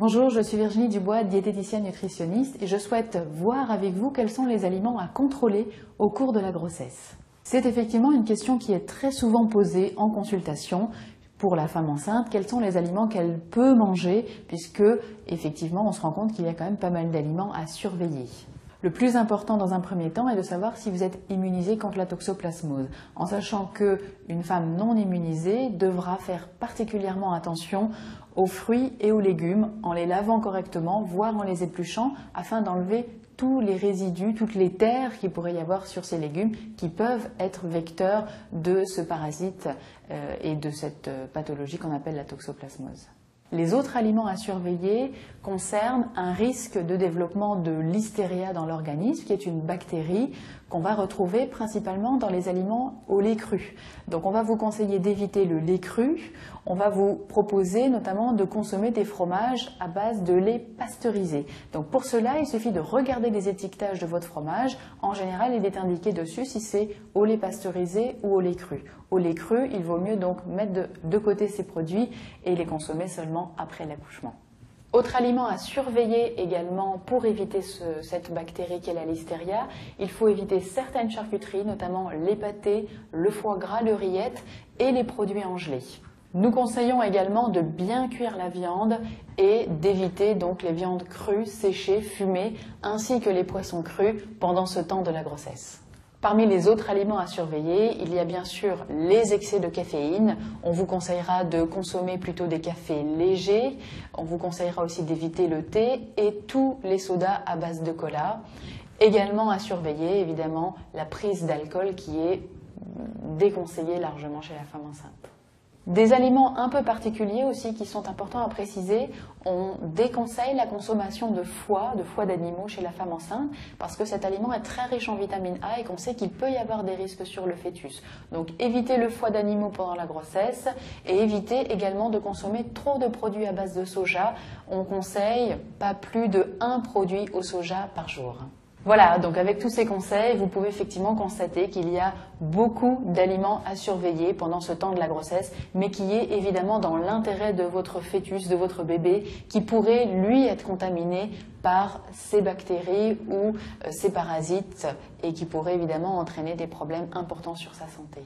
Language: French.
Bonjour, je suis Virginie Dubois, diététicienne nutritionniste et je souhaite voir avec vous quels sont les aliments à contrôler au cours de la grossesse. C'est effectivement une question qui est très souvent posée en consultation pour la femme enceinte. Quels sont les aliments qu'elle peut manger puisque effectivement on se rend compte qu'il y a quand même pas mal d'aliments à surveiller. Le plus important dans un premier temps est de savoir si vous êtes immunisé contre la toxoplasmose, en sachant qu'une femme non immunisée devra faire particulièrement attention aux fruits et aux légumes en les lavant correctement, voire en les épluchant, afin d'enlever tous les résidus, toutes les terres qu'il pourrait y avoir sur ces légumes qui peuvent être vecteurs de ce parasite et de cette pathologie qu'on appelle la toxoplasmose. Les autres aliments à surveiller concernent un risque de développement de Listeria dans l'organisme, qui est une bactérie qu'on va retrouver principalement dans les aliments au lait cru. Donc on va vous conseiller d'éviter le lait cru, on va vous proposer notamment de consommer des fromages à base de lait pasteurisé. Donc pour cela, il suffit de regarder les étiquetages de votre fromage. En général, il est indiqué dessus si c'est au lait pasteurisé ou au lait cru. Au lait cru, il vaut mieux donc mettre de côté ces produits et les consommer seulement après l'accouchement. Autre aliment à surveiller également pour éviter cette bactérie qu'est la Listeria, il faut éviter certaines charcuteries, notamment les pâtés, le foie gras, le rillette et les produits en gelée. Nous conseillons également de bien cuire la viande et d'éviter donc les viandes crues, séchées, fumées, ainsi que les poissons crus pendant ce temps de la grossesse. Parmi les autres aliments à surveiller, il y a bien sûr les excès de caféine. On vous conseillera de consommer plutôt des cafés légers. On vous conseillera aussi d'éviter le thé et tous les sodas à base de cola. Également à surveiller, évidemment, la prise d'alcool qui est déconseillée largement chez la femme enceinte. Des aliments un peu particuliers aussi qui sont importants à préciser, on déconseille la consommation de foie d'animaux chez la femme enceinte parce que cet aliment est très riche en vitamine A et qu'on sait qu'il peut y avoir des risques sur le fœtus. Donc évitez le foie d'animaux pendant la grossesse et évitez également de consommer trop de produits à base de soja. On conseille pas plus de 1 produit au soja par jour. Voilà, donc avec tous ces conseils, vous pouvez effectivement constater qu'il y a beaucoup d'aliments à surveiller pendant ce temps de la grossesse, mais qui est évidemment dans l'intérêt de votre fœtus, de votre bébé, qui pourrait, lui, être contaminé par ces bactéries ou ces parasites et qui pourrait évidemment entraîner des problèmes importants sur sa santé.